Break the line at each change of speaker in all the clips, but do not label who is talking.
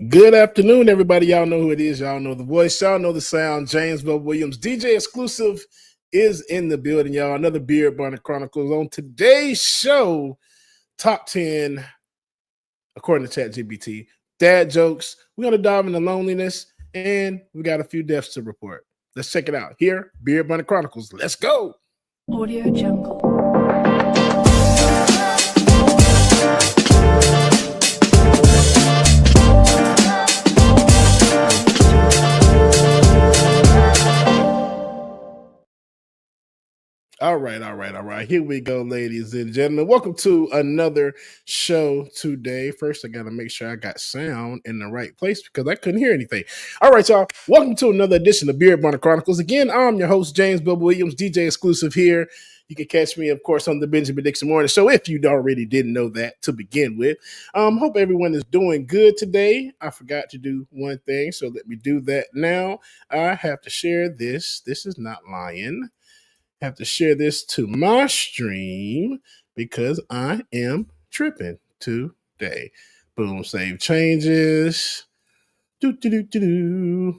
Good afternoon, everybody. Y'all know who it is. Y'all know the voice. Y'all know the sound. James Bob Williams, DJ Exclusive, is in the building, y'all. Another Bonnet Chronicles. On today's show, top 10, according to ChatGPT, dad jokes. We're going to dive into loneliness, and we got a few deaths to report. Let's check it out. Here, Bonnet Chronicles. Let's go.
Audio Jungle.
All right. Here we go, ladies and gentlemen. Welcome to another show today. First, I got to make sure I got sound in the right place because I couldn't hear anything. All right, y'all. Welcome to another edition of Bonnet Chronicles. Again, I'm your host, James Bob Williams, DJ Exclusive here. You can catch me, of course, on the Benjamin Dixon Morning Show if you already didn't know that to begin with. Hope everyone is doing good today. I forgot to do one thing, so let me do that now. I have to share this. This is not lying. Have to share this to my stream because I am tripping today. Boom, save changes. This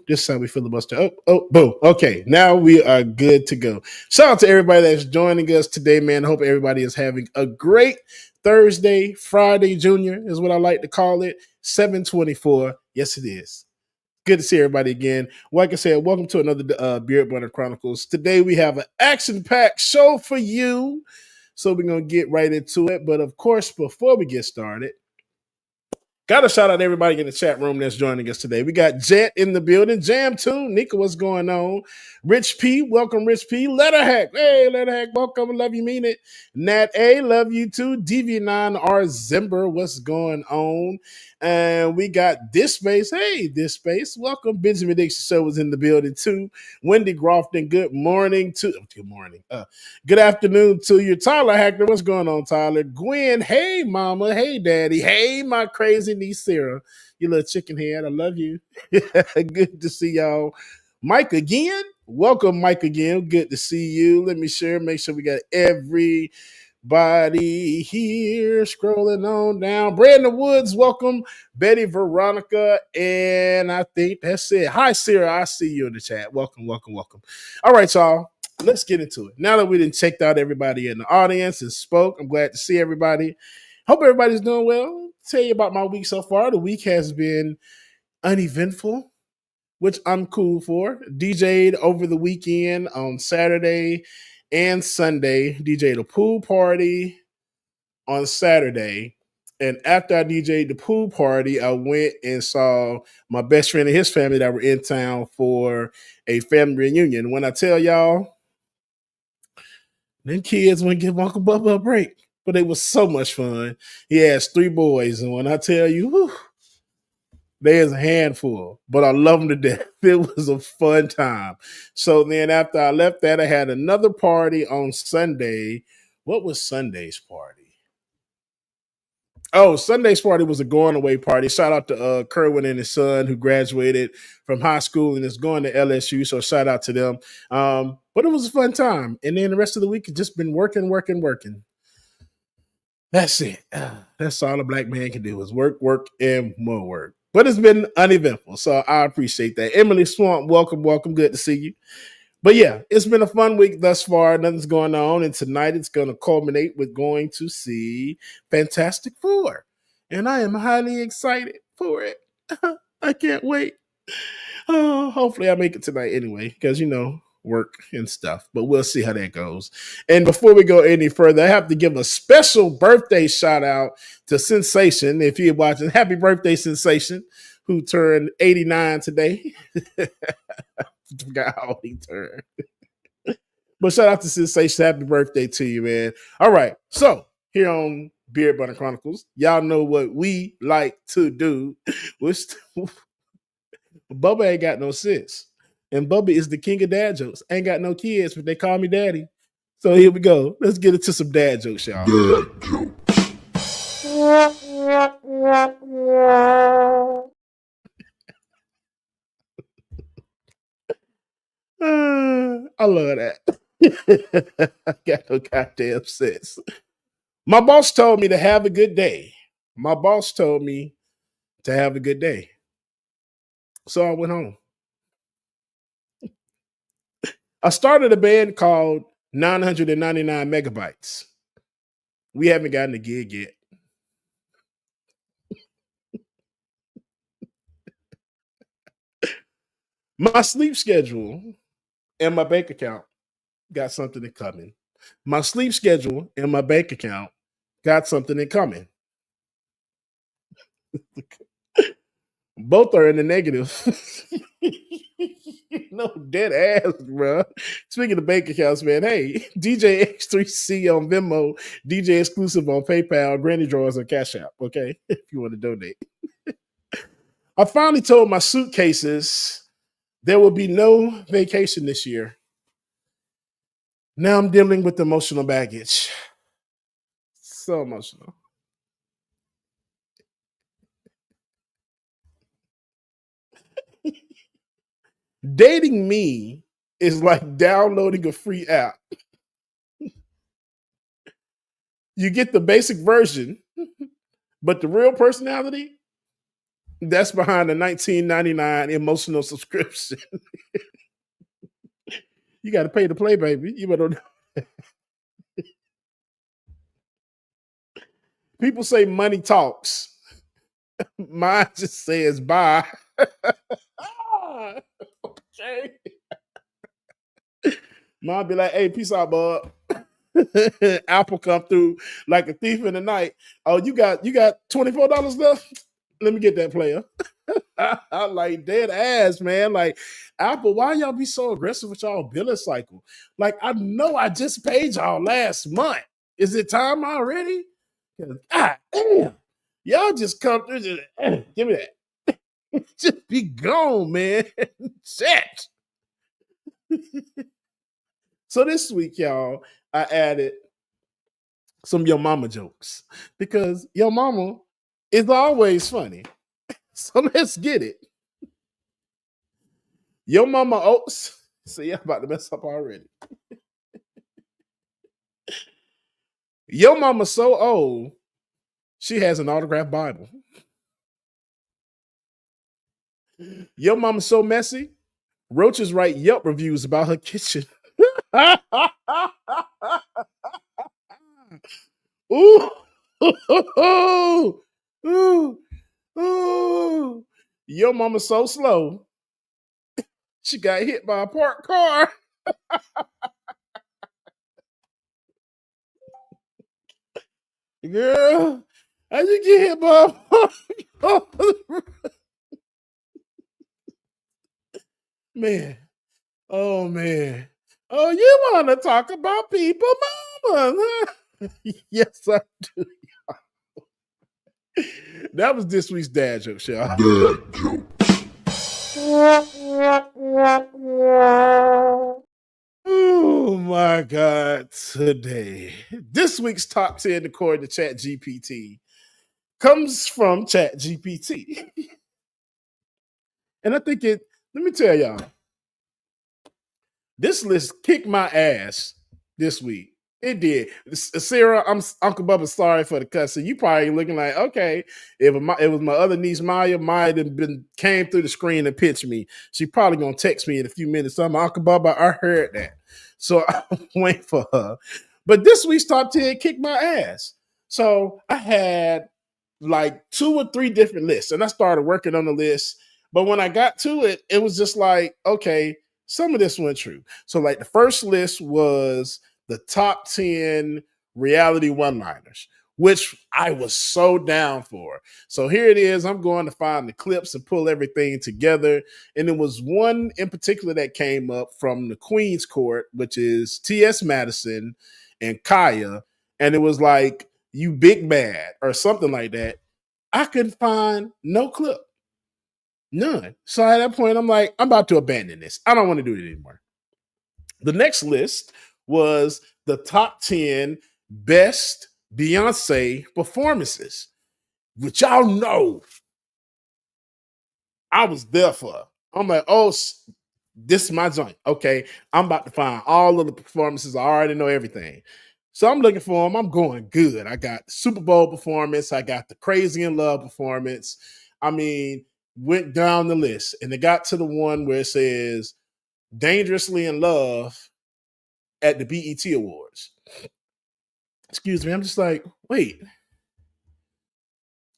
is how we filibuster. Boom. Okay, now we are good to go. Shout out to everybody that's joining us today, man. I hope everybody is having a great Thursday, Friday Junior is what I like to call it. 7:24. Yes, it is. Good to see everybody again. Like I said, welcome to another Bonnet Chronicles. Today we have an action-packed show for you. So we're going to get right into it. But of course, before we get started, got to shout out everybody in the chat room that's joining us today. We got Jet in the building. Jam Tune. Nika, what's going on? Rich P. Welcome, Rich P. Letterhack. Hey, Letterhack. Welcome. Love you. Mean it. Nat A. Love you too. DV9R Zimber. What's going on? And we got This Space. Hey, This Space. Welcome. Benjamin Dixon Show was in the building too. Wendy Grofton. Good morning to. Good morning. Good afternoon to you. Tyler Hackner. What's going on, Tyler? Gwen. Hey, mama. Hey, daddy. Hey, my crazy niece Sarah. You little chicken head. I love you. Good to see y'all. Mike again. Welcome, Mike again. Good to see you. Let me share. Make sure we got everybody here scrolling on down. Brandon Woods, welcome. Betty Veronica, and I think that's it. Hi, Sarah. I see you in the chat. Welcome. All right, y'all. Let's get into it. Now that we done checked out everybody in the audience and spoke, I'm glad to see everybody. Hope everybody's doing well. Tell you about my week so far. The week has been uneventful, which I'm cool for. DJ'd over the weekend on Saturday and Sunday. DJ'd a pool party on Saturday. And after I DJ'd the pool party, I went and saw my best friend and his family that were in town for a family reunion. When I tell y'all, them kids wouldn't give Uncle Bubba a break. But it was so much fun. He has 3 boys. And when I tell you, whew, there's a handful, but I love them to death. It was a fun time. So then after I left that, I had another party on Sunday. What was Sunday's party? Oh, Sunday's party was a going away party. Shout out to Kerwin and his son who graduated from high school and is going to LSU. So shout out to them. But it was a fun time. And then the rest of the week has just been working. That's it. That's all a black man can do is work, and more work. But it's been uneventful, so I appreciate that. Emily Swamp, welcome. Good to see you. But yeah, it's been a fun week thus far. Nothing's going on. And tonight it's going to culminate with going to see Fantastic Four. And I am highly excited for it. I can't wait. Oh, hopefully I make it tonight anyway, because, work and stuff, but we'll see how that goes. And before we go any further, I have to give a special birthday shout out to Sensation. If you're watching, happy birthday, Sensation, who turned 89 today. Forgot how old he turned. But shout out to Sensation. Happy birthday to you, man. All right. So here on Bonnet Chronicles, y'all know what we like to do. Bubba ain't got no sense. And Bubba is the king of dad jokes. Ain't got no kids, but they call me daddy. So here we go. Let's get into some dad jokes, y'all. Dad jokes. I love that. I got no goddamn sense. My boss told me to have a good day. So I went home. I started a band called 999 Megabytes. We haven't gotten a gig yet. My sleep schedule and my bank account got something in common. My sleep schedule and my bank account got something in common. Both are in the negative. No, dead ass, bro. Speaking of bank accounts, man, hey, DJXXXC on Venmo, DJ exclusive on PayPal, Granny Drawers on Cash App, okay? If you want to donate. I finally told my suitcases there will be no vacation this year. Now I'm dealing with emotional baggage. So emotional. Dating me is like downloading a free app. You get the basic version, but the real personality, that's behind the 19.99 emotional subscription. You got to pay to play, baby. You better. People say money talks. Mine just says bye. Okay. Mine be like, "Hey, peace out, bud." Apple come through like a thief in the night. Oh, you got $24 left? Let me get that, player. I like dead ass, man. Like, Apple, why y'all be so aggressive with y'all billing cycle? Like, I know I just paid y'all last month. Is it time already? God damn. Y'all just come through. Just, give me that. Just be gone, man. Shit. So this week, y'all, I added some Yo Mama jokes because Yo Mama is always funny. So let's get it. Yo Mama Oats. See, I'm about to mess up already. Yo Mama so old, she has an autographed Bible. Yo Mama so messy, roaches write Yelp reviews about her kitchen. Ooh. Ooh. Ooh. Ooh. Yo Mama so slow, she got hit by a parked car. Girl, how'd you get hit by a parked car? Man. Oh man. Oh, you want to talk about people, mama? Huh? Yes, I do. That was this week's dad joke, y'all. Dad joke. Oh my God! Today, this week's top 10 according to Chat GPT comes from Chat GPT, and I think it. Let me tell y'all, this list kicked my ass this week. It did. Sarah, I'm Uncle Bubba. Sorry for the cussing. You probably looking like, okay, if it was my other niece Maya, Maya had been came through the screen and pitched me. She probably gonna text me in a few minutes. So I'm Uncle Bubba. I heard that, so I'm waiting for her. But this week's top 10 kicked my ass. So I had like 2 or 3 different lists, and I started working on the list. But when I got to it, it was just like, okay, some of this went true. So like the first list was the top 10 reality one-liners, which I was so down for. So here it is. I'm going to find the clips and pull everything together. And it was one in particular that came up from the Queen's Court, which is T.S. Madison and Kaya. And it was like, you big bad or something like that. I couldn't find no clip. None. So at that point, I'm like, I'm about to abandon this. I don't want to do it anymore. The next list was the top 10 best Beyonce performances, which y'all know I was there for. I'm like, oh, this is my joint. Okay, I'm about to find all of the performances. I already know everything. So I'm looking for them. I'm going good. I got the Super Bowl performance. I got the Crazy in Love performance. I mean, went down the list and they got to the one where it says Dangerously in Love at the BET Awards. Excuse me. I'm just like, wait,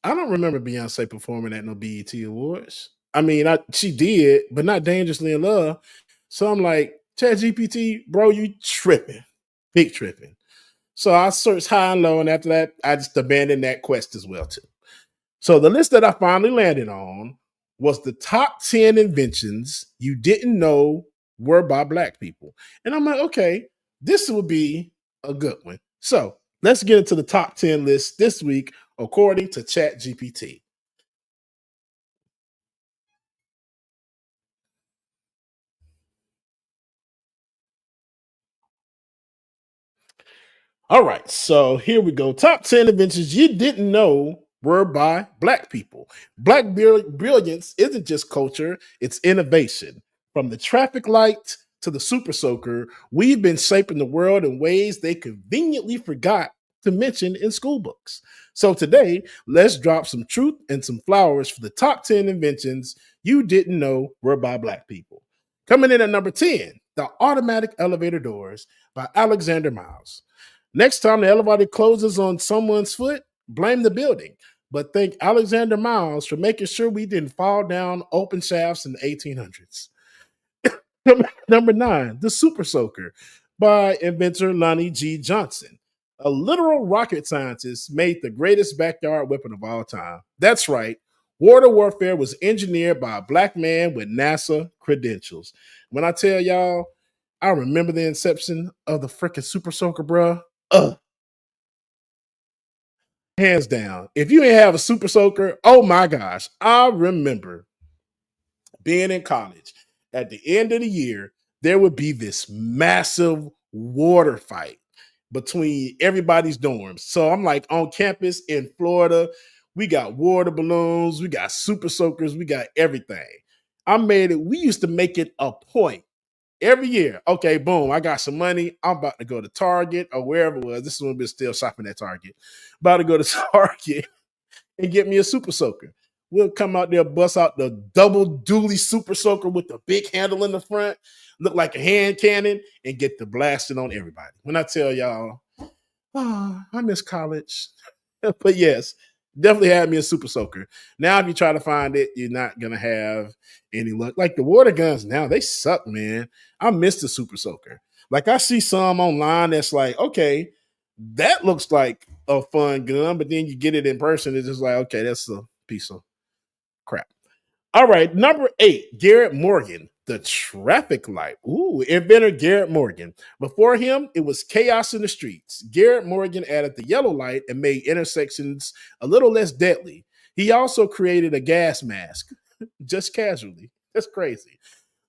I don't remember Beyonce performing at no BET Awards. I mean, she did, but not Dangerously in Love. So I'm like, ChatGPT, bro, you tripping. Big tripping. So I searched high and low, and after that, I just abandoned that quest as well, too. So the list that I finally landed on was the top 10 inventions you didn't know were by black people. And I'm like, okay, this would be a good one. So let's get into the top 10 list this week, according to ChatGPT. All right, so here we go. Top 10 inventions you didn't know were by black people. Black brilliance isn't just culture, it's innovation. From the traffic light to the super soaker, we've been shaping the world in ways they conveniently forgot to mention in school books. So today, let's drop some truth and some flowers for the top 10 inventions you didn't know were by black people. Coming in at number 10, the automatic elevator doors by Alexander Miles. Next time the elevator closes on someone's foot, blame the building. But thank Alexander Miles for making sure we didn't fall down open shafts in the 1800s. Number 9, the Super Soaker by inventor Lonnie G. Johnson. A literal rocket scientist made the greatest backyard weapon of all time. That's right. Water warfare was engineered by a black man with NASA credentials. When I tell y'all, I remember the inception of the freaking Super Soaker, bruh. Hands down. If you ain't have a Super Soaker, oh my gosh, I remember being in college. At the end of the year, there would be this massive water fight between everybody's dorms. So I'm like on campus in Florida, we got water balloons, we got Super Soakers, we got everything. We used to make it a point every year. Okay, boom, I got some money. I'm about to go to Target or wherever it was. This is when we're still shopping at Target. About to go to Target and get me a Super Soaker. We'll come out there, bust out the double dually Super Soaker with the big handle in the front, look like a hand cannon, and get the blasting on everybody. When I tell y'all, oh, I miss college. But yes, definitely had me a Super Soaker. Now, if you try to find it, you're not gonna have any luck. Like the water guns now, they suck, man. I miss the Super Soaker. Like I see some online that's like, okay, that looks like a fun gun, but then you get it in person, it's just like, okay, that's a piece of crap. All right, number 8, Garrett Morgan, the traffic light. Ooh, inventor Garrett Morgan. Before him, it was chaos in the streets. Garrett Morgan added the yellow light and made intersections a little less deadly. He also created a gas mask, just casually. That's crazy.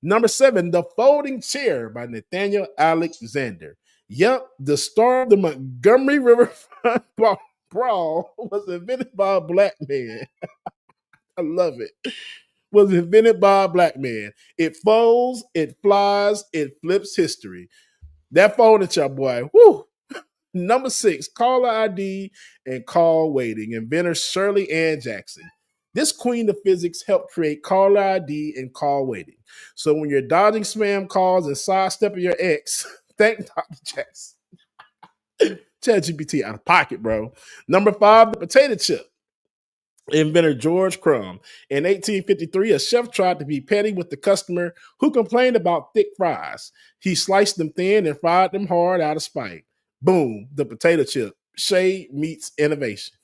Number 7, the folding chair by Nathaniel Alexander. Yep, the star of the Montgomery Riverfront Brawl was invented by a black man. I love it. Was invented by a black man. It folds, it flies, it flips history. That folding chair, boy. Woo. Number 6, caller ID and call waiting. Inventor Shirley Ann Jackson. This queen of physics helped create caller ID and call waiting. So when you're dodging spam calls and sidestepping your ex, thank Dr. Jackson. ChatGPT out of pocket, bro. Number 5, the potato chip. Inventor George Crumb. In 1853, a chef tried to be petty with the customer who complained about thick fries. He sliced them thin and fried them hard out of spite. Boom, the potato chip. Shade meets innovation.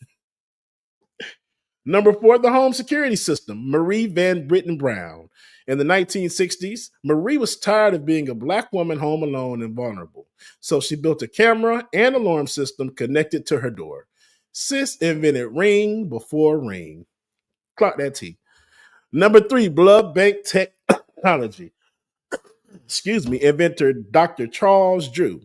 Number 4, the home security system, Marie Van Britten Brown. In the 1960s, Marie was tired of being a black woman home alone and vulnerable. So she built a camera and alarm system connected to her door. Sis invented ring before ring. Clock that T. Number 3, blood bank technology. Excuse me, inventor Dr. Charles Drew.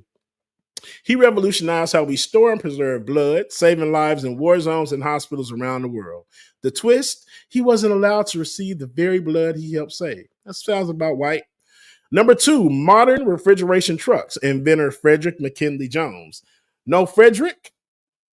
He revolutionized how we store and preserve blood, saving lives in war zones and hospitals around the world. The twist, he wasn't allowed to receive the very blood he helped save. That sounds about right. Number 2, modern refrigeration trucks, inventor Frederick McKinley Jones. No Frederick,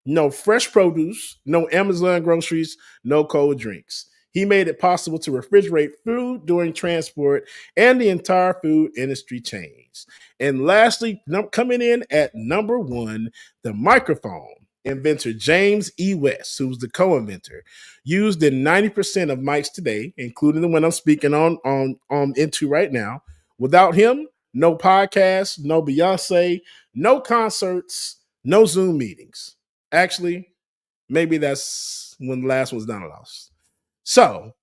no fresh produce, no Amazon groceries, no cold drinks. He made it possible to refrigerate food during transport, and the entire food industry changed. And lastly, coming in at number one, the microphone. Inventor James E. West, who was the co-inventor, used in 90% of mics today, including the one I'm speaking on into right now. Without him, no podcast, no Beyonce, no concerts, no Zoom meetings. Actually, maybe that's when the last one's done lost. So,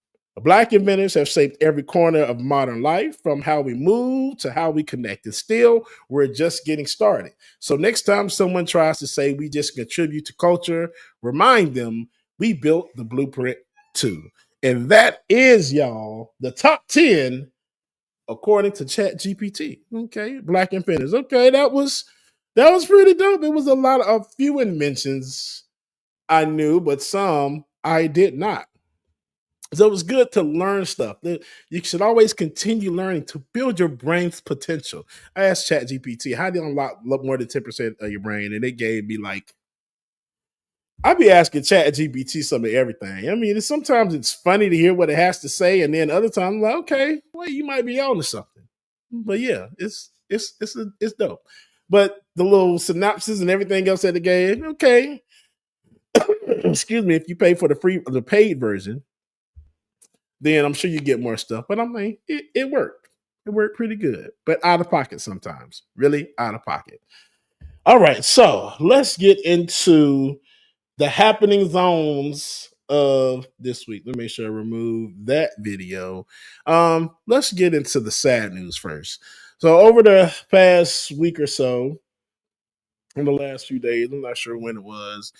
Black inventors have shaped every corner of modern life, from how we move to how we connect. And still, we're just getting started. So, next time someone tries to say we just contribute to culture, remind them we built the blueprint too. And that is, y'all, the top 10 according to Chat GPT. Okay, Black inventors. Okay, that was pretty dope. It was a few inventions I knew, but some I did not. So it was good to learn stuff. You should always continue learning to build your brain's potential. I asked ChatGPT, how do you unlock more than 10% of your brain? And it gave me like, I'd be asking ChatGPT some of everything. I mean, sometimes it's funny to hear what it has to say, and then other times, I'm like, okay, well, you might be on to something. But yeah, it's dope. But the little synopsis and everything else that it gave, okay. Excuse me, if you pay for the paid version, then I'm sure you get more stuff. But I mean, it worked. It worked pretty good, but out of pocket sometimes. Really out of pocket. All right, so let's get into the happening zones of this week. Let me make sure I remove that video. Let's get into the sad news first. So over the past week or so, in the last few days, I'm not sure when it was,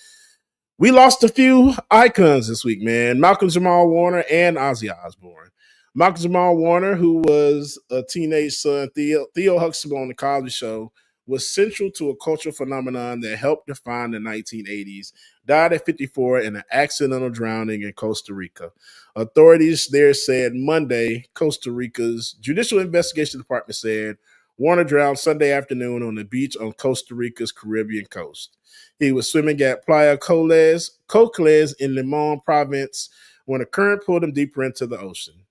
we lost a few icons this week, man. Malcolm Jamal Warner and Ozzy Osbourne. Malcolm Jamal Warner, who was a teenage son, Theo Huxtable on the Cosby Show, was central to a cultural phenomenon that helped define the 1980s, died at 54 in an accidental drowning in Costa Rica. Authorities there said Monday, Costa Rica's Judicial Investigation Department said Warner drowned Sunday afternoon on the beach on Costa Rica's Caribbean coast. He was swimming at Playa Coquelles in Limon province when a current pulled him deeper into the ocean.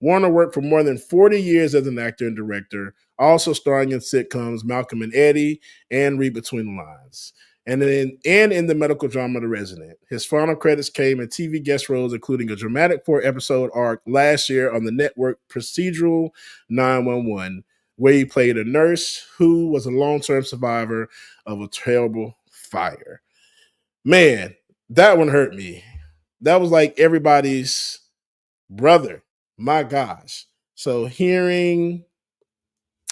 Warner worked for more than 40 years as an actor and director, also starring in sitcoms Malcolm and Eddie and Read Between the Lines, and in the medical drama The Resident. His final credits came in TV guest roles, including a dramatic 4-episode arc last year on the network procedural 911, where he played a nurse who was a long-term survivor of a terrible fire. Man, that one hurt me. That was like everybody's brother. My gosh. So hearing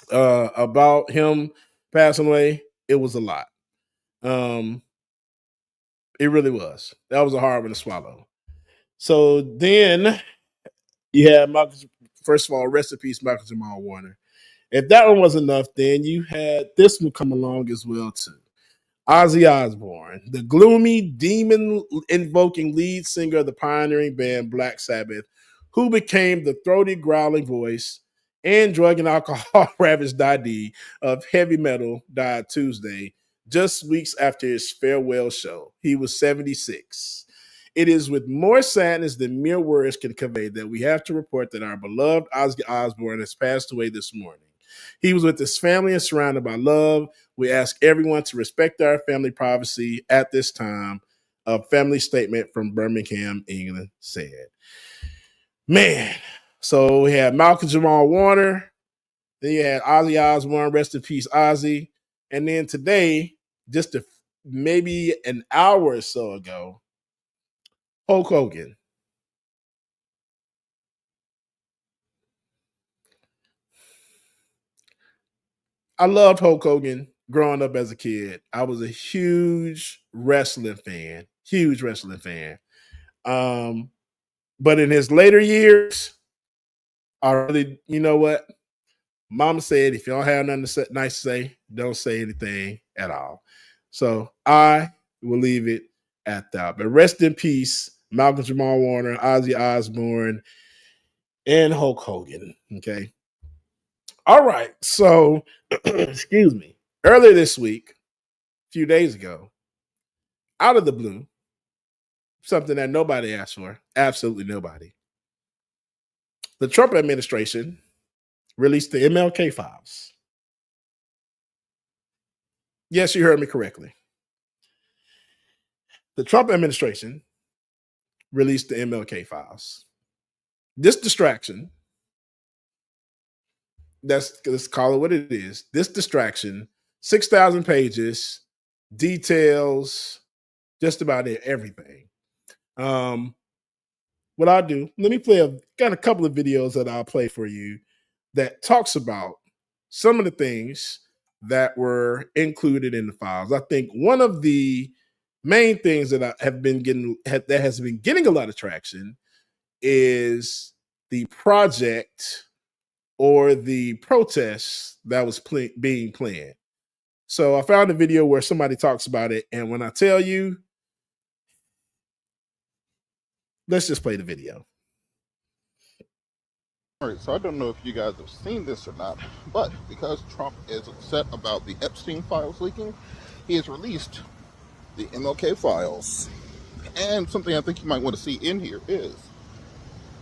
about him passing away, it was a lot. Um, it really was. That was a hard one to swallow. So then you had Michael. First of all, rest in peace, Michael Jamal Warner. If that one was enough, then you had this one come along as well too. Ozzy Osbourne, the gloomy, demon-invoking lead singer of the pioneering band Black Sabbath, who became the throaty, growling voice and drug and alcohol-ravaged daddy of heavy metal, died Tuesday, just weeks after his farewell show. He was 76. It is with more sadness than mere words can convey that we have to report that our beloved Ozzy Osbourne has passed away this morning. He was with his family and surrounded by love. We ask everyone to respect our family privacy at this time. A family statement from Birmingham, England said. Man, so we had Malcolm Jamal Warner. Then you had Ozzy Osbourne, rest in peace, Ozzy. And then today, maybe an hour or so ago, Hulk Hogan. I loved Hulk Hogan growing up as a kid. I was a huge wrestling fan. Huge wrestling fan. Um, but in his later years, I really, you know what? Mama said, if you don't have nothing nice to say, don't say anything at all. So I will leave it at that. But rest in peace, Malcolm Jamal Warner, Ozzy Osbourne, and Hulk Hogan. Okay. All right. So, excuse me. Earlier this week, a few days ago, out of the blue, something that nobody asked for. Absolutely nobody. The Trump administration released the MLK files. Yes, you heard me correctly. The Trump administration released the MLK files. This distraction, let's call it what it is. This distraction, 6,000 pages, details, just about everything. What I'll do, let me got a couple of videos that I'll play for you that talks about some of the things that were included in the files. I think one of the main things that has been getting a lot of traction is the project or the protest that was being planned. So I found a video where somebody talks about it, and when I tell you, let's just play the video.
All right, so I don't know if you guys have seen this or not, but because Trump is upset about the Epstein files leaking, he has released the MLK files. And something I think you might want to see in here is,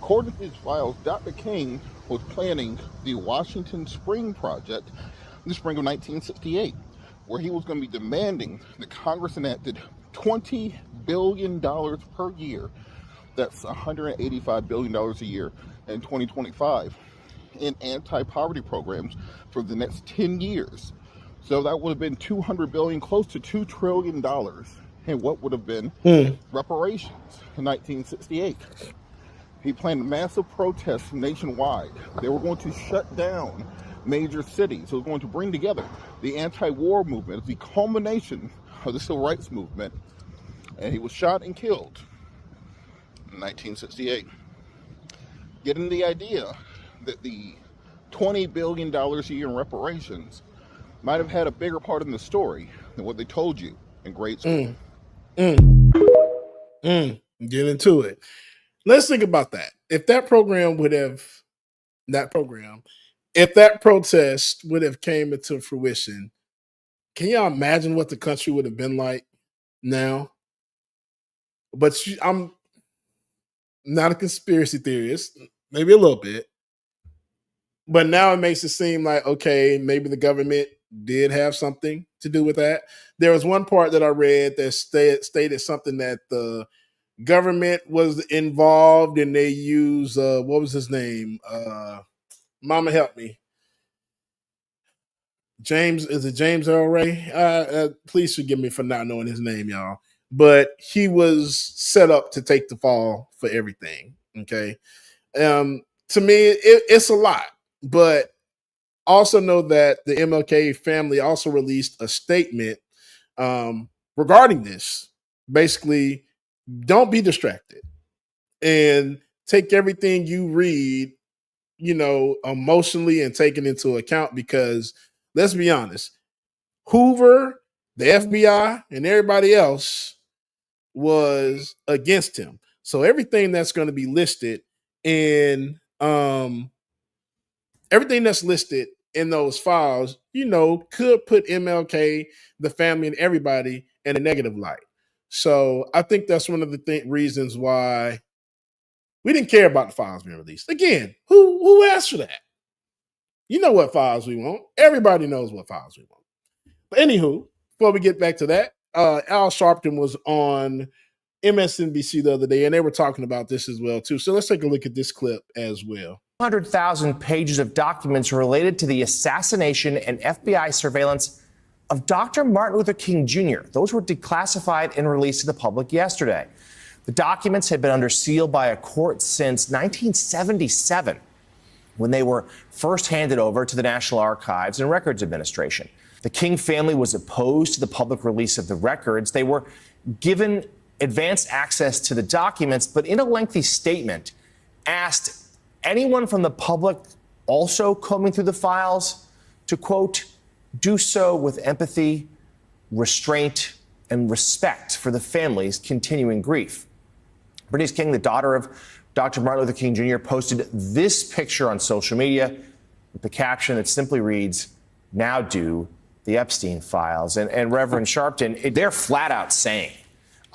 according to these files, Dr. King was planning the Washington Spring Project in the spring of 1968, where he was going to be demanding that Congress enacted $20 billion per year. That's $185 billion a year in 2025 in anti-poverty programs for the next 10 years. So that would have been $200 billion, close to $2 trillion in what would have been reparations in 1968. He planned massive protests nationwide. They were going to shut down major cities. It was going to bring together the anti-war movement, the culmination of the civil rights movement. And he was shot and killed in 1968. Getting the idea that the $20 billion a year in reparations might have had a bigger part in the story than what they told you in grade school.
Get into it. Let's think about that. If that protest would have came into fruition, can y'all imagine what the country would have been like now? But I'm not a conspiracy theorist, maybe a little bit. But now it makes it seem like, okay, maybe the government did have something to do with that. There was one part that I read that stated something that the government was involved and they use, what was his name? Mama help me. Is it James Earl Ray? Please forgive me for not knowing his name, y'all. But he was set up to take the fall for everything. Okay. To me, it's a lot, but also know that the MLK family also released a statement regarding this. Basically, don't be distracted and take everything you read, emotionally and take it into account, because let's be honest, Hoover, the FBI, and everybody else was against him. So everything that's going to be listed in everything that's listed in those files, could put MLK, the family, and everybody in a negative light. So I think that's one of the reasons why we didn't care about the files being released. Again, who asked for that? You know what files we want. Everybody knows what files we want. But anywho, before we get back to that, Al Sharpton was on MSNBC the other day, and they were talking about this as well, too. So let's take a look at this clip as well.
100,000 pages of documents related to the assassination and FBI surveillance of Dr. Martin Luther King Jr. Those were declassified and released to the public yesterday. The documents had been under seal by a court since 1977, when they were first handed over to the National Archives and Records Administration. The King family was opposed to the public release of the records. They were given advanced access to the documents, but in a lengthy statement, asked anyone from the public also combing through the files to, quote, do so with empathy, restraint, and respect for the family's continuing grief. Bernice King, the daughter of Dr. Martin Luther King Jr., posted this picture on social media with the caption that simply reads, "Now do the Epstein files." And Reverend Sharpton, they're flat out saying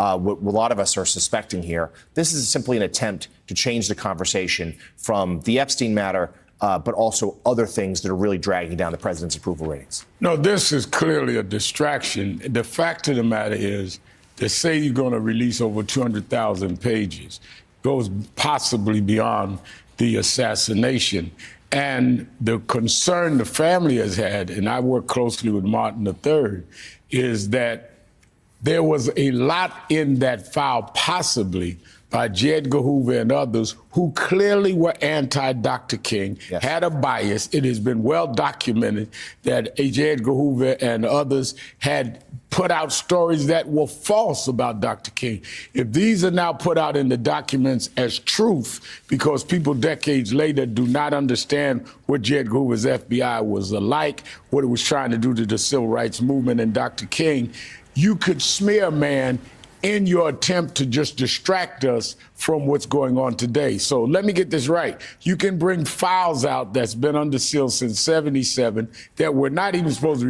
what a lot of us are suspecting here. This is simply an attempt to change the conversation from the Epstein matter, but also other things that are really dragging down the president's approval ratings.
No, this is clearly a distraction. The fact of the matter is, they say you're going to release over 200,000 pages, goes possibly beyond the assassination. And the concern the family has had, and I work closely with Martin III, is that there was a lot in that file, possibly by J. Edgar Hoover and others, who clearly were anti-Dr. King,
Yes.
had a bias. It has been well documented that J. Edgar Hoover and others had put out stories that were false about Dr. King. If these are now put out in the documents as truth, because people decades later do not understand what J. Edgar Hoover's FBI was like, what it was trying to do to the civil rights movement and Dr. King, you could smear a man in your attempt to just distract us from what's going on today. So let me get this right. You can bring files out that's been under seal since 77 that were not even supposed to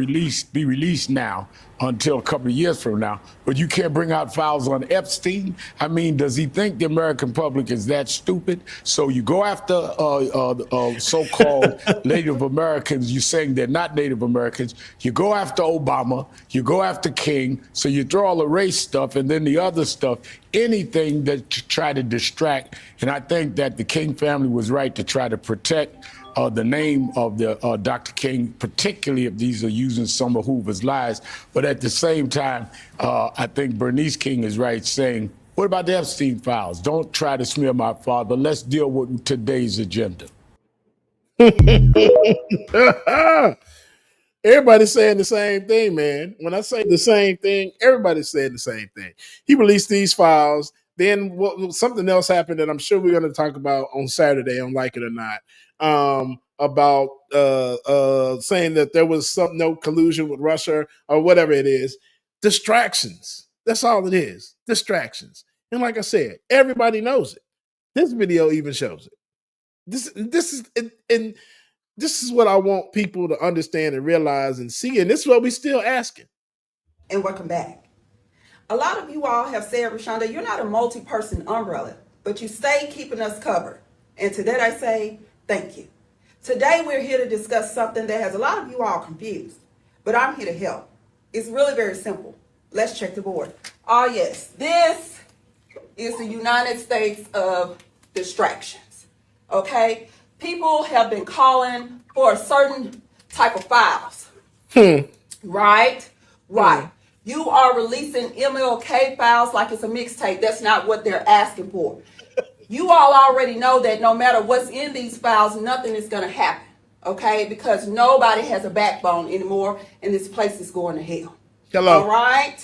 be released now until a couple of years from now, but you can't bring out files on Epstein. I mean, does he think the American public is that stupid? So you go after so-called Native Americans, you're saying they're not Native Americans. You go after Obama, you go after King, so you throw all the race stuff and then the other stuff, anything that to try to distract. And I think that the King family was right to try to protect the name of the Dr. King, particularly if these are using some of Hoover's lies. But at the same time, I think Bernice King is right saying, what about the Epstein files? Don't try to smear my father. Let's deal with today's agenda.
Everybody's saying the same thing, man. When I say the same thing, everybody's saying the same thing. He released these files. Then something else happened that I'm sure we're going to talk about on Saturday, on Like It or Not, about saying that there was no collusion with Russia or whatever it is. Distractions. That's all it is. Distractions. And like I said, everybody knows it. This video even shows it. This is what I want people to understand and realize and see. And this is what we're still asking.
And welcome back. A lot of you all have said, Rashonda, you're not a multi-person umbrella, but you stay keeping us covered. And to that I say, thank you. Today we're here to discuss something that has a lot of you all confused, but I'm here to help. It's really very simple. Let's check the board. Oh yes, this is the United States of distractions, okay? People have been calling for a certain type of files. Right? You are releasing MLK files like it's a mixtape. That's not what they're asking for. You all already know that no matter what's in these files, nothing is going to happen, okay? Because nobody has a backbone anymore, and this place is going to hell.
Hello.
All right?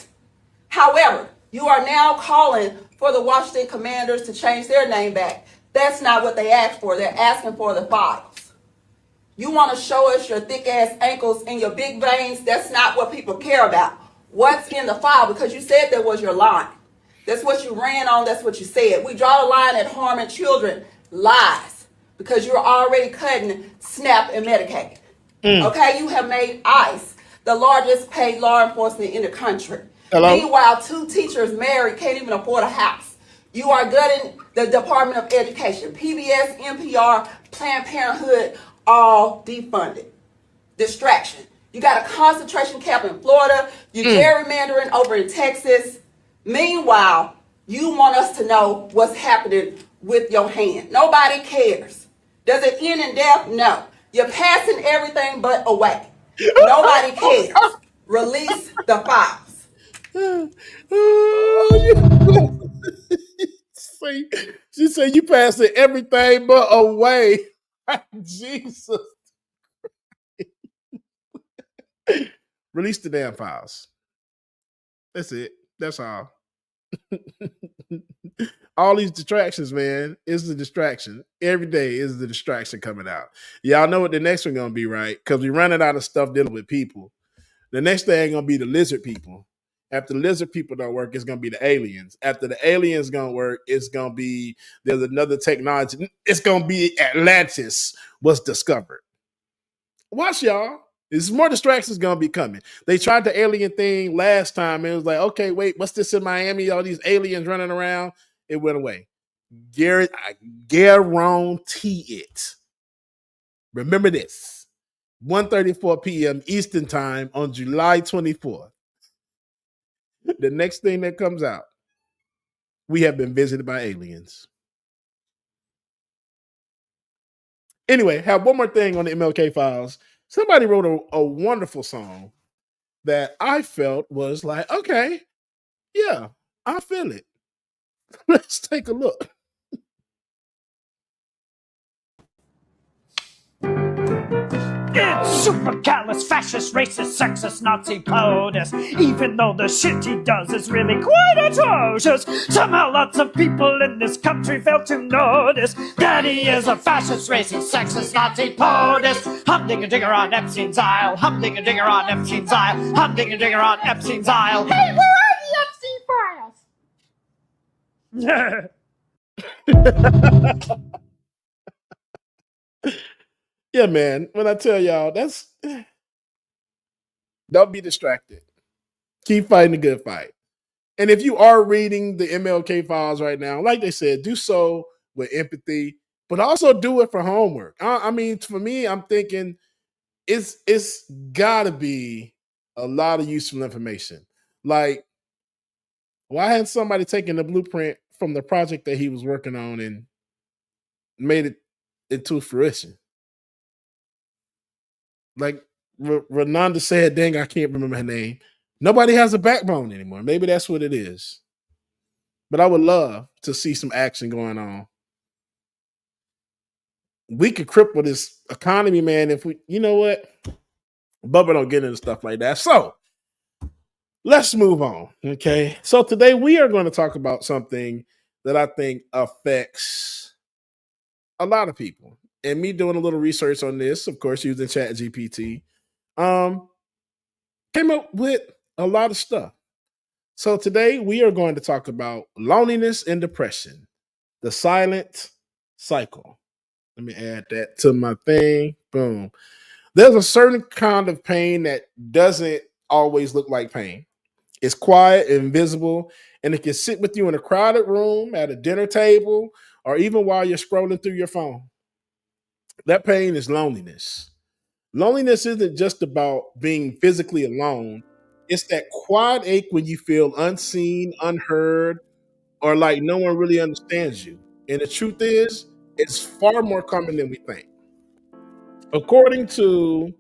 However, you are now calling for the Washington Commanders to change their name back. That's not what they asked for. They're asking for the files. You want to show us your thick-ass ankles and your big veins? That's not what people care about. What's in the file? Because you said that was your line. That's what you ran on. That's what you said. We draw the line at harming children. Lies. Because you're already cutting SNAP and Medicaid. Okay? You have made ICE the largest paid law enforcement in the country.
Hello?
Meanwhile, 2 teachers married can't even afford a house. You are gutting the Department of Education. PBS, NPR, Planned Parenthood, all defunded. Distraction. You got a concentration camp in Florida. You're gerrymandering over in Texas. Meanwhile, you want us to know what's happening with your hand. Nobody cares. Does it end in death? No. You're passing everything but away. Nobody cares. Release the files.
She said you passing everything but away. Jesus. Release the damn files. That's it. That's all. All these distractions, man, is the distraction. Every day is the distraction coming out. Y'all know what the next one gonna be, right? Because we're running out of stuff dealing with people. The next thing gonna be the lizard people. After the lizard people don't work, it's gonna be the aliens. After the aliens gonna work, it's gonna be there's another technology. It's gonna be Atlantis was discovered. Watch y'all. There's more distractions gonna be coming. They tried the alien thing last time. And it was like, okay, wait, what's this in Miami? All these aliens running around. It went away. I guarantee it. Remember this. 1:34 p.m. Eastern time on July 24th. The next thing that comes out, we have been visited by aliens. Anyway, have one more thing on the MLK files. Somebody wrote a wonderful song that I felt was like, okay, yeah, I feel it. Let's take a look.
It's supercalifascist, racist, sexist, Nazi, POTUS. Even though the shit he does is really quite atrocious, somehow lots of people in this country fail to notice that he is a fascist, racist, sexist, Nazi, POTUS. Humdinger on Epstein's Isle, humdinger on Epstein's Isle, humdinger on Epstein's Isle. Hey, where are the Epstein files?
Yeah, man. When I tell y'all, don't be distracted. Keep fighting the good fight. And if you are reading the MLK files right now, like they said, do so with empathy, but also do it for homework. I mean, for me, I'm thinking it's gotta be a lot of useful information. Like, why hadn't somebody taken the blueprint from the project that he was working on and made it into fruition? Like Renanda said, dang, I can't remember her name. Nobody has a backbone anymore. Maybe that's what it is. But I would love to see some action going on. We could cripple this economy, man, if we, you know what? Bubba don't get into stuff like that. So let's move on. Okay. So today we are going to talk about something that I think affects a lot of people. And me doing a little research on this, of course, using Chat GPT, came up with a lot of stuff. So today we are going to talk about loneliness and depression, the silent cycle. Let me add that to my thing. Boom. There's a certain kind of pain that doesn't always look like pain. It's quiet, invisible, and it can sit with you in a crowded room, at a dinner table, or even while you're scrolling through your phone. That pain is loneliness. Loneliness isn't just about being physically alone. It's that quiet ache when you feel unseen, unheard, or like no one really understands you. And the truth is, it's far more common than we think. According to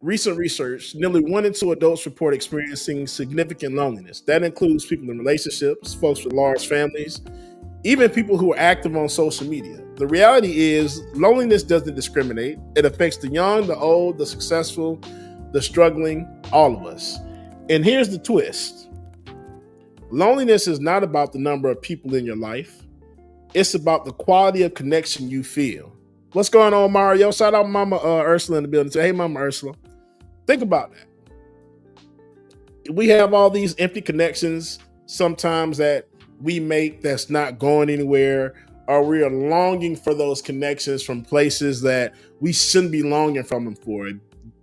recent research, nearly 1 in 2 adults report experiencing significant loneliness. That includes people in relationships, folks with large families, even people who are active on social media. The reality is, loneliness doesn't discriminate. It affects the young, the old, the successful, the struggling, all of us. And here's the twist. Loneliness is not about the number of people in your life. It's about the quality of connection you feel. What's going on, Mario? Shout out Mama Ursula in the building. Hey, Mama Ursula. Think about that. We have all these empty connections sometimes that we make that's not going anywhere, or we are longing for those connections from places that we shouldn't be longing from them for.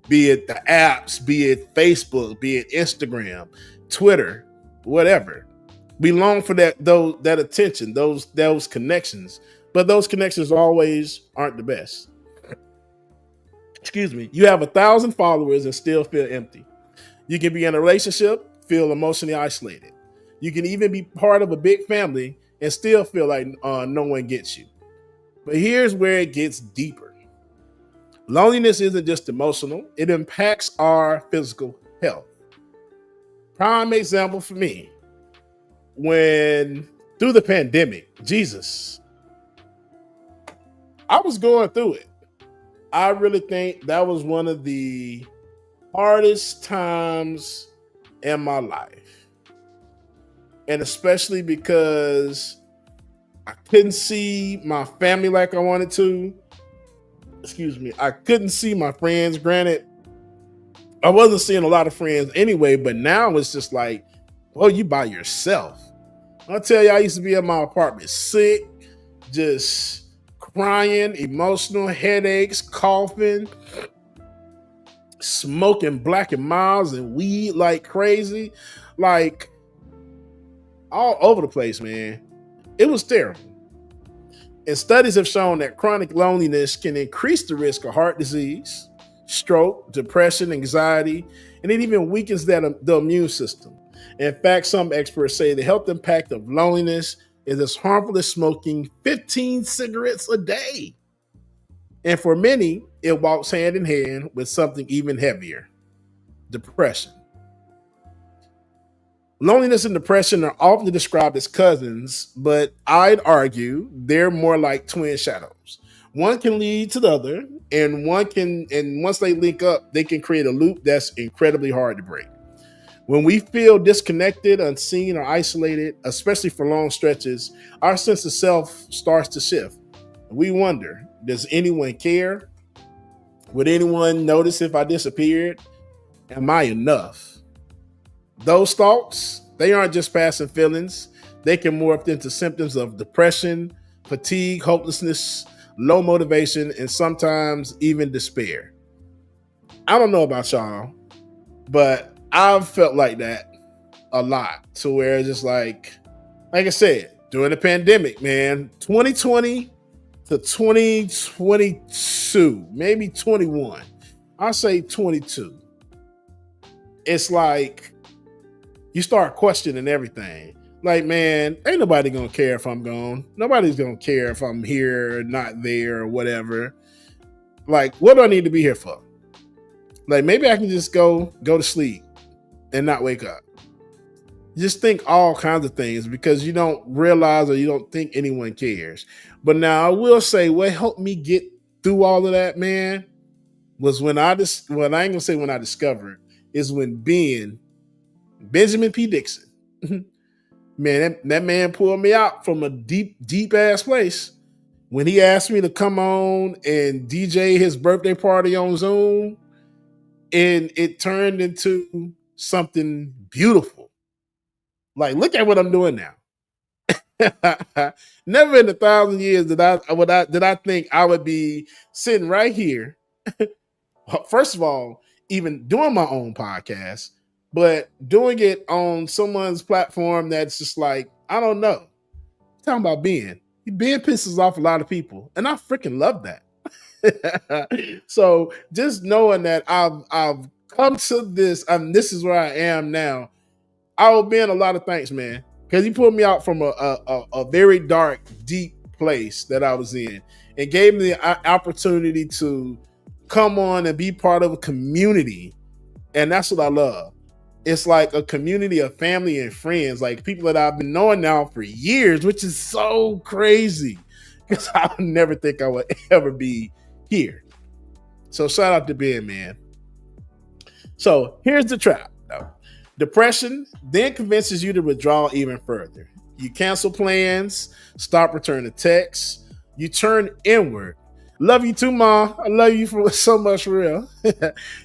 Be it the apps, be it Facebook, be it Instagram, Twitter, whatever. We long for that attention, those connections, but those connections always aren't the best. Excuse me. You have 1,000 followers and still feel empty. You can be in a relationship, feel emotionally isolated. You can even be part of a big family and still feel like no one gets you. But here's where it gets deeper. Loneliness isn't just emotional, it impacts our physical health. Prime example for me, when through the pandemic, Jesus, I was going through it. I really think that was one of the hardest times in my life. And especially because I couldn't see my family like I wanted to. Excuse me. I couldn't see my friends. Granted, I wasn't seeing a lot of friends anyway, but now it's just like, well, you by yourself. I'll tell you, I used to be in my apartment sick, just crying, emotional, headaches, coughing. smoking Black and Miles and weed like crazy, like all over the place, man. It was terrible. And studies have shown that chronic loneliness can increase the risk of heart disease, stroke, depression, anxiety, and it even weakens the immune system. In fact, some experts say the health impact of loneliness is as harmful as smoking 15 cigarettes a day. And for many, it walks hand in hand with something even heavier: depression. Loneliness and depression are often described as cousins, but I'd argue they're more like twin shadows. One can lead to the other, and once they link up, they can create a loop that's incredibly hard to break. When we feel disconnected, unseen, or isolated, especially for long stretches, our sense of self starts to shift. We wonder, does anyone care? Would anyone notice if I disappeared? Am I enough? Those thoughts, they aren't just passing feelings. They can morph into symptoms of depression, fatigue, hopelessness, low motivation, and sometimes even despair. I don't know about y'all, but I've felt like that a lot, to where it's just like I said, during the pandemic, man, 2020 to 2022, maybe 21. I'll say 22. It's like you start questioning everything. Like, man, ain't nobody gonna care if I'm gone. Nobody's gonna care if I'm here or not there or whatever. Like, what do I need to be here for? Like, maybe I can just go to sleep and not wake up. Just think all kinds of things because you don't realize or you don't think anyone cares. But now I will say what helped me get through all of that, man, was when I ain't gonna say when I discovered, is when Benjamin P. Dixon, man, that man pulled me out from a deep ass place when he asked me to come on and DJ his birthday party on Zoom, and it turned into something beautiful. Like, look at what I'm doing now. Never in 1,000 years did I think I would be sitting right here. First of all, even doing my own podcast, but doing it on someone's platform that's just like, I don't know. Talking about Ben pisses off a lot of people, and I freaking love that. So just knowing that I've come to this, and this is where I am now, I owe Ben a lot of thanks, man, because he pulled me out from a very dark, deep place that I was in and gave me the opportunity to come on and be part of a community. And that's what I love. It's like a community of family and friends, like people that I've been knowing now for years, which is so crazy because I would never think I would ever be here. So shout out to Ben, man. So here's the trap, though. Depression then convinces you to withdraw even further. You cancel plans, stop returning texts, you turn inward. Love you too, Ma. I love you for so much, for real.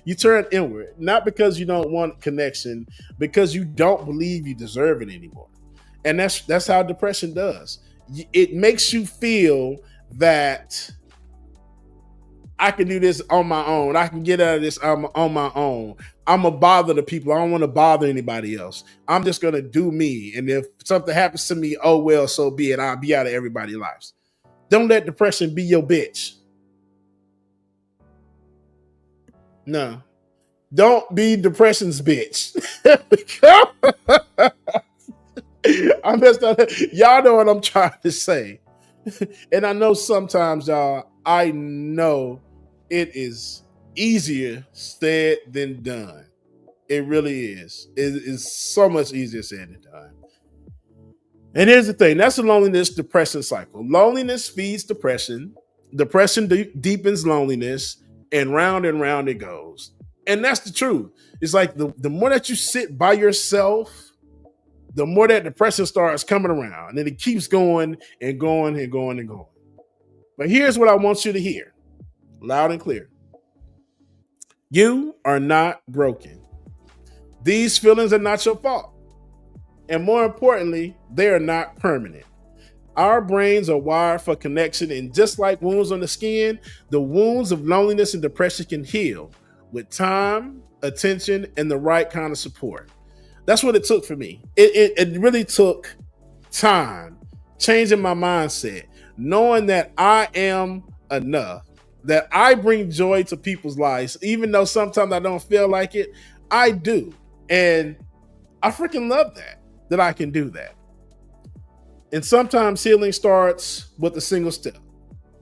You turn inward, not because you don't want connection, because you don't believe you deserve it anymore. And that's how depression does. It makes you feel that I can do this on my own. I can get out of this on my own. I'm going to bother the people. I don't want to bother anybody else. I'm just going to do me. And if something happens to me, oh, well, so be it. I'll be out of everybody's lives. Don't let depression be your bitch. No. Don't be depression's bitch. I messed up. Y'all know what I'm trying to say. And I know sometimes, y'all, I know it is easier said than done. It really is. It is so much easier said than done. And here's the thing. That's the loneliness depression cycle. Loneliness feeds depression. Depression deepens loneliness. And round it goes. And that's the truth. It's like the more that you sit by yourself, the more that depression starts coming around. And then it keeps going and going and going and going. But here's what I want you to hear, loud and clear. You are not broken. These feelings are not your fault. And more importantly, they are not permanent. Our brains are wired for connection, and just like wounds on the skin, the wounds of loneliness and depression can heal. with time, attention, and the right kind of support. That's what it took for me. It really took time, changing my mindset, knowing that I am enough, that I bring joy to people's lives, even though sometimes I don't feel like it. I do. And I freaking love that I can do that. And sometimes healing starts with a single step.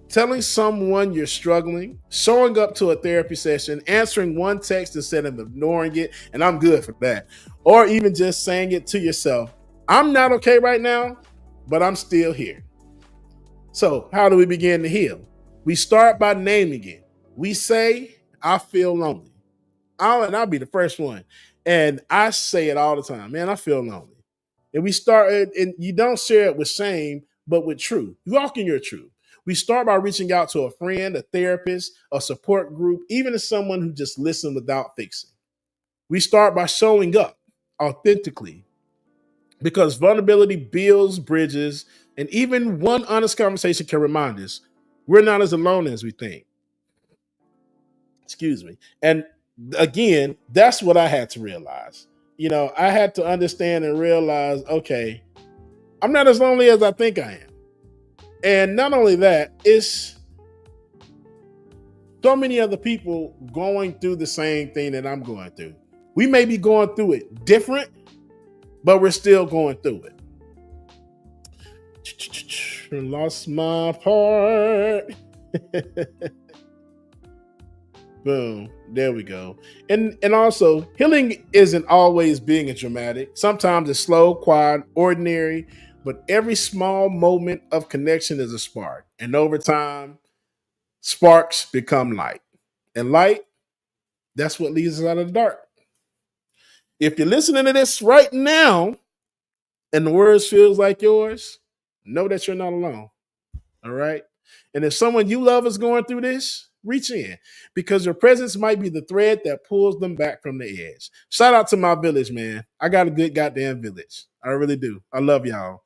Telling someone you're struggling, showing up to a therapy session, answering one text instead of ignoring it, and I'm good for that. Or even just saying it to yourself, I'm not okay right now, but I'm still here. So how do we begin to heal? We start by naming it. We say, I feel lonely. I'll be the first one. And I say it all the time, man, I feel lonely. And we start, and you don't share it with shame, but with truth. You walk in your truth. We start by reaching out to a friend, a therapist, a support group, even to someone who just listens without fixing. We start by showing up authentically, because vulnerability builds bridges, and even one honest conversation can remind us we're not as alone as we think. Excuse me. And again, that's what I had to realize. I had to understand and realize, okay, I'm not as lonely as I think I am. And not only that, it's so many other people going through the same thing that I'm going through. We may be going through it different, but we're still going through it. Lost my part. Boom. There we go. And also, healing isn't always being a dramatic. Sometimes it's slow, quiet, ordinary, but every small moment of connection is a spark. And over time, sparks become light. And light, that's what leads us out of the dark. If you're listening to this right now and the words feels like yours, know that you're not alone. All right? And if someone you love is going through this, reach in, because your presence might be the thread that pulls them back from the edge. Shout out to my village, man. I got a good goddamn village. I really do. I love y'all.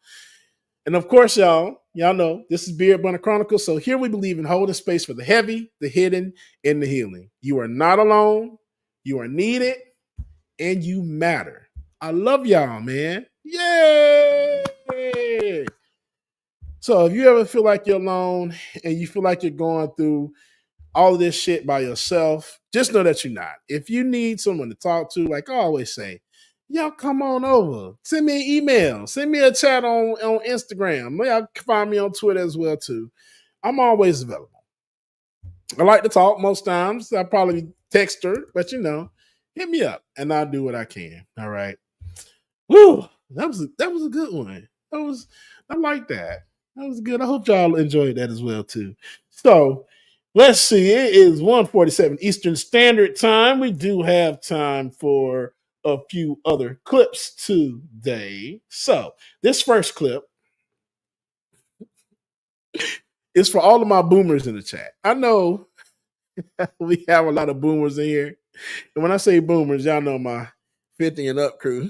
And of course, y'all know this is Beard Bonnet Chronicles. So here we believe in holding space for the heavy, the hidden, and the healing. You are not alone. You are needed, and you matter. I love y'all, man. Yay! So if you ever feel like you're alone and you feel like you're going through all of this shit by yourself, just know that you're not. If you need someone to talk to, like I always say, y'all come on over. Send me an email. Send me a chat on Instagram. Y'all can find me on Twitter as well, too. I'm always available. I like to talk most times. I probably text her, but hit me up and I'll do what I can. All right. Woo! That was a good one. I like that. That was good. I hope y'all enjoyed that as well, too. So let's see. It is 1:47 Eastern Standard Time. We do have time for a few other clips today. So this first clip is for all of my boomers in the chat. I know we have a lot of boomers in here. And when I say boomers, y'all know my 50 and up crew.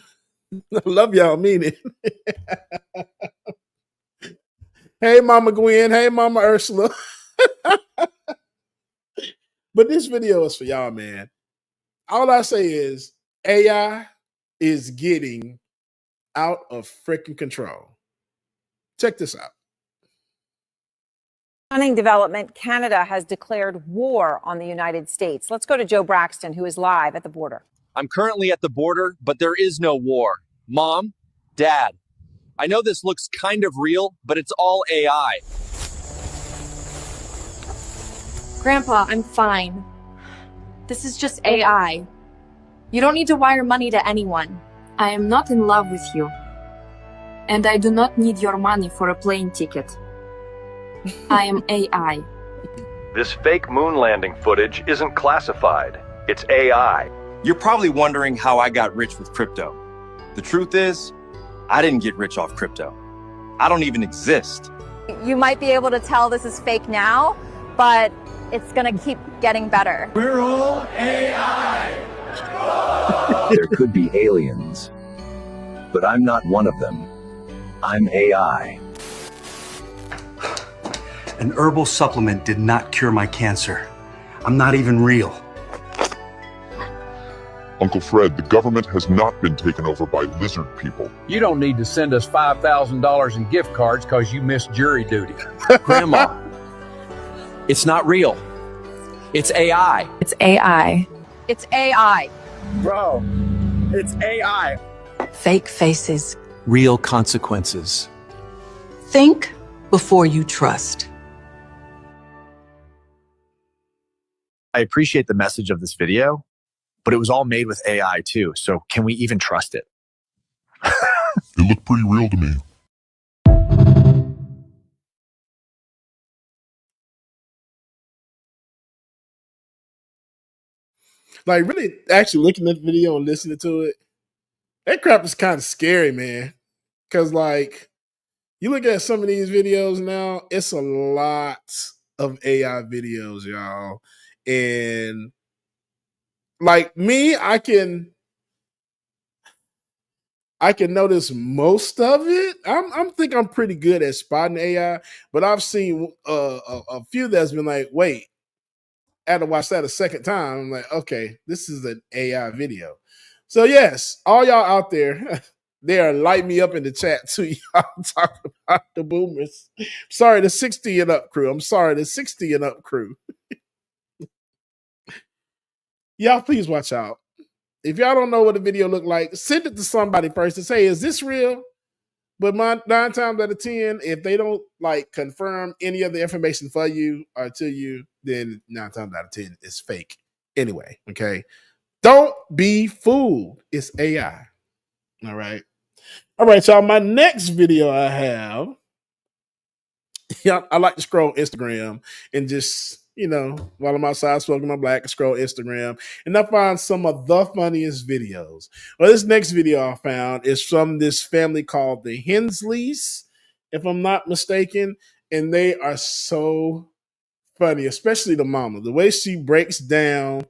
I love y'all, mean it. Hey, Mama Gwen. Hey, Mama Ursula. But this video is for y'all, man. All I say is AI is getting out of freaking control. Check this out.
Stunning development. Canada has declared war on the United States. Let's go to Joe Braxton, who is live at the border.
I'm currently at the border, but there is no war. Mom, Dad, I know this looks kind of real, but it's all AI.
Grandpa, I'm fine. This is just AI. You don't need to wire money to anyone. I am not in love with you. And I do not need your money for a plane ticket. I am AI.
This fake moon landing footage isn't classified. It's AI.
You're probably wondering how I got rich with crypto. The truth is, I didn't get rich off crypto. I don't even exist.
You might be able to tell this is fake now, but it's going to keep getting better.
We're all AI.
There could be aliens, but I'm not one of them. I'm AI.
An herbal supplement did not cure my cancer. I'm not even real. Uncle Fred, the government has not been taken over by lizard people.
You don't need to send us $5,000 in gift cards because you missed jury duty.
Grandma, it's not real. It's AI.
It's AI.
It's AI.
Bro, it's AI.
Fake faces.
Real consequences.
Think before you trust.
I appreciate the message of this video, but it was all made with AI too. So can we even trust it?
It looked pretty real to me.
Like, really actually looking at the video and listening to it, that crap is kind of scary, man. Because, like, you look at some of these videos now, it's a lot of AI videos, y'all. And, like, me, I can notice most of it. I'm think I'm pretty good at spotting AI, but I've seen a few that's been like, wait, I had to watch that a second time. I'm like, okay, this is an AI video. So yes, all y'all out there, they are light me up in the chat too. Y'all talking about the boomers. Sorry, the 60 and up crew. I'm sorry, the 60 and up crew. Y'all please watch out. If y'all don't know what the video looked like, send it to somebody first and say, is this real? But 9 times out of 10, if they don't like confirm any of the information for you or to you, then 9 times out of 10 it's fake. Anyway, okay. Don't be fooled. It's AI. All right. All right, y'all. My next video I have, yeah, I like to scroll Instagram and just, while I'm outside smoking my black, scroll Instagram and I find some of the funniest videos. Well, this next video I found is from this family called the Hensleys, if I'm not mistaken, and they are so funny, especially the mama. The way she breaks down,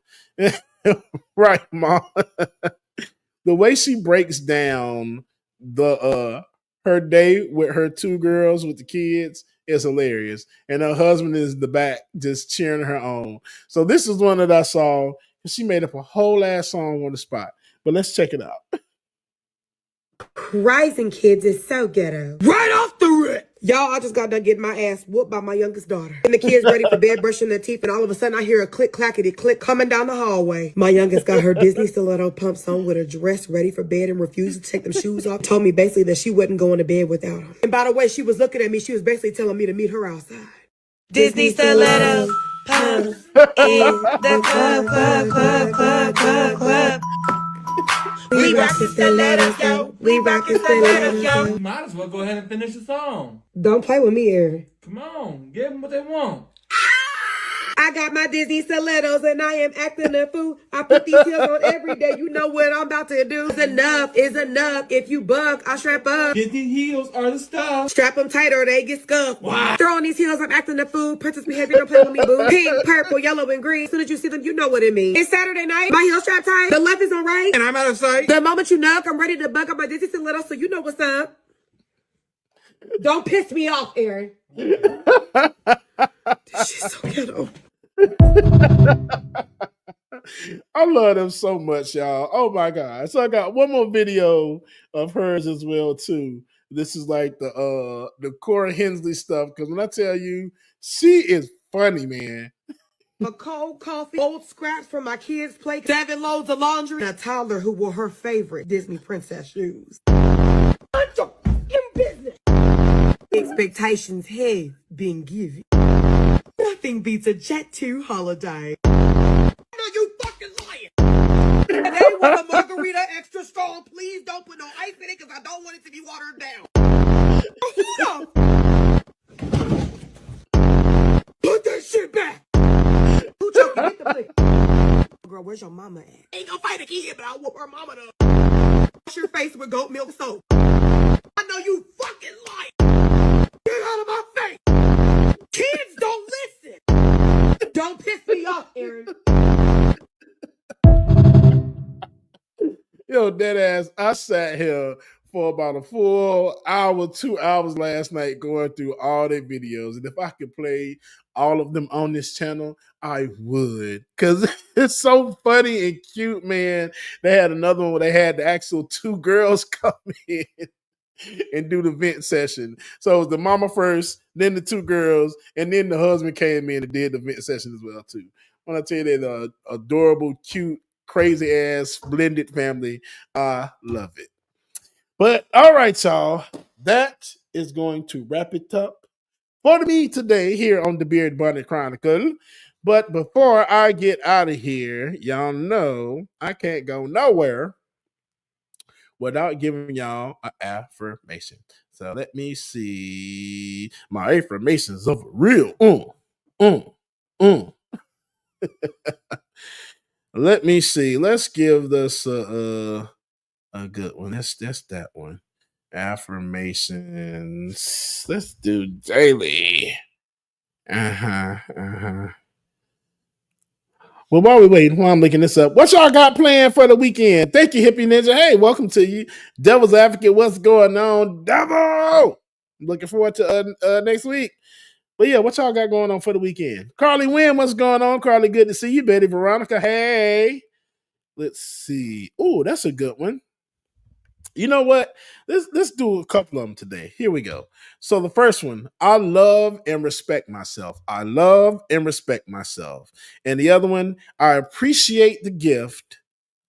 right, mom? The way she breaks down the her day with her 2 girls with the kids is hilarious. And her husband is in the back just cheering her on. So this is one that I saw. She made up a whole ass song on the spot. But let's check it out.
Rising kids is so ghetto. Right off the rip! Y'all, I just got done getting my ass whooped by my youngest daughter. And the kids ready for bed, brushing their teeth, and all of a sudden I hear a click, clackety, click coming down the hallway. My youngest got her Disney stiletto pumps on with her dress ready for bed and refused to take them shoes off. Told me basically that she wasn't going to bed without them. And by the way, she was looking at me. She was basically telling me to meet her outside. Disney stiletto pumps in the club. We rockin' stilettos, yo. We rockin' stilettos, yo.
You might as well go ahead and finish the song.
Don't play with me, Aaron.
Come on, give them what they want.
I got my Disney stilettos and I am acting a fool. I put these heels on every day. You know what I'm about to do. Enough is enough. If you bug, I strap up.
Disney heels are the stuff.
Strap them tight or they get scuffed. Wow. Throw on these heels, I'm acting a fool. Princess behavior, don't play with me, boo. Pink, purple, yellow, and green. As soon as you see them, you know what it means. It's Saturday night. My heels strapped tight. The left is on right.
And I'm out of sight.
The moment you knock, I'm ready to bug up my Disney stilettos, so you know what's up. Don't piss me off, Aaron. This shit's so ghetto.
I love them so much, y'all. Oh my god! So I got one more video of hers as well too. This is like the Cora Hensley stuff, because when I tell you, she is funny, man.
A cold coffee, old scraps from my kids' plate, 7 loads of laundry, and a toddler who wore her favorite Disney princess shoes. Mind your fucking business. Expectations have been given. Nothing beats a Jet 2 holiday. No, you fucking lying. Today was a margarita extra strong. Please don't put no ice in it because I don't want it to be watered down. Put that shit back. Who choking? Get the plate. Girl, where's your mama at? Ain't gonna fight a kid, but I'll whoop her mama up. Wash your face with goat milk soap. I know you fucking lying. Get out of my face. Kids don't listen. Don't piss me off, Aaron.
Yo, dead ass. I sat here for about a full hour, 2 hours last night going through all their videos. And if I could play all of them on this channel, I would. Because it's so funny and cute, man. They had another one where they had the actual two girls come in and do the vent session. So it was the mama first, then the two girls, and then the husband came in and did the vent session as well, too. When I tell you they're adorable, cute, crazy ass blended family, I love it. But all right, y'all, that is going to wrap it up for me today here on the Beard Bonnet Chronicle. But before I get out of here, y'all know I can't go nowhere without giving y'all an affirmation. So let me see my affirmations of real. Let me see. Let's give this a good one. That's that one. Affirmations. Let's do daily. Well, while we wait, while I'm looking this up, what y'all got planned for the weekend? Thank you, Hippie Ninja. Hey, welcome to you. Devil's Advocate, what's going on? Devil! I'm looking forward to next week. But yeah, what y'all got going on for the weekend? Carly Wynn, what's going on? Carly, good to see you. Betty Veronica, hey. Let's see. Oh, that's a good one. You know what? Let's do a couple of them today. Here we go. So the first one, I love and respect myself. I love and respect myself. And the other one, I appreciate the gift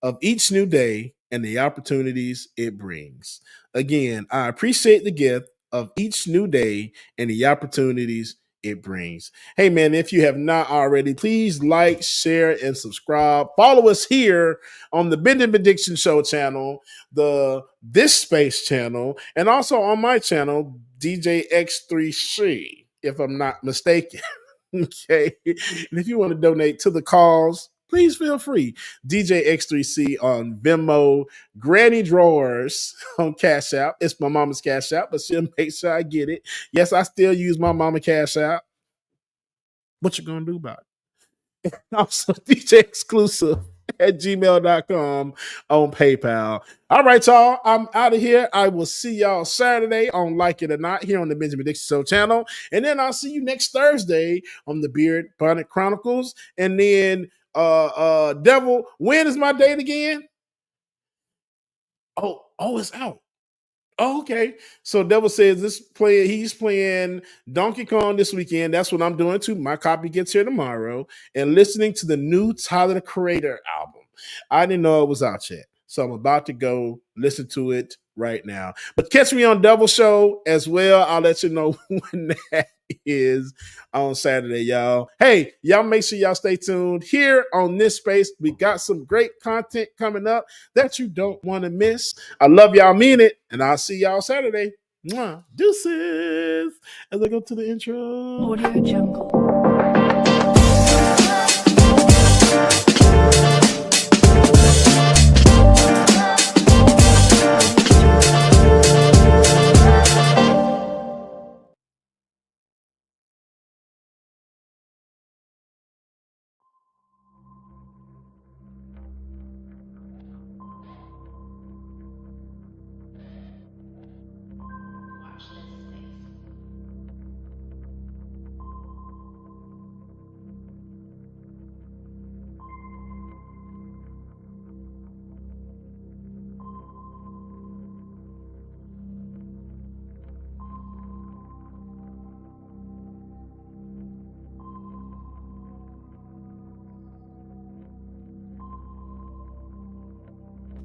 of each new day and the opportunities it brings. Again, I appreciate the gift of each new day and the opportunities it brings. Hey man, if you have not already, please like, share, and subscribe. Follow us here on the Bend and Benediction Show channel, the This Space channel, and also on my channel, DJXXXCLUISIVE, if I'm not mistaken. Okay. And if you want to donate to the cause, please feel free. DJX3C on Venmo, Granny Drawers on Cash App. It's my mama's Cash App, but she'll make sure I get it. Yes, I still use my mama Cash App. What you gonna do about it? Also, DJ Exclusive at gmail.com on PayPal. All right, y'all. I'm out of here. I will see y'all Saturday on Like It or Not here on the Benjamin Dixon Show channel. And then I'll see you next Thursday on the Beard Bonnet Chronicles. And then Devil, when is my date again? Oh, it's out. Oh, okay. So Devil says he's playing Donkey Kong this weekend. That's what I'm doing too. My copy gets here tomorrow. And listening to the new Tyler the Creator album. I didn't know it was out yet. So I'm about to go listen to it right now. But catch me on Devil Show as well. I'll let you know when that is on Saturday, y'all. Hey, y'all make sure y'all stay tuned here on this space. We got some great content coming up that you don't want to miss. I love y'all, mean it, and I'll see y'all Saturday. Mwah. Deuces. As I go to the intro.
Audio Jungle.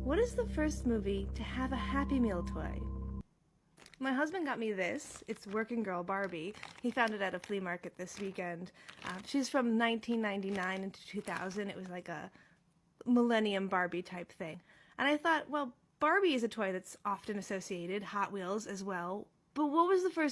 What is the first movie to have a Happy Meal toy? My husband got me this. It's Working Girl Barbie. He found it at a flea market this weekend. She's from 1999 into 2000. It was like a Millennium Barbie type thing. And I thought, well, Barbie is a toy that's often associated, Hot Wheels as well. But what was the first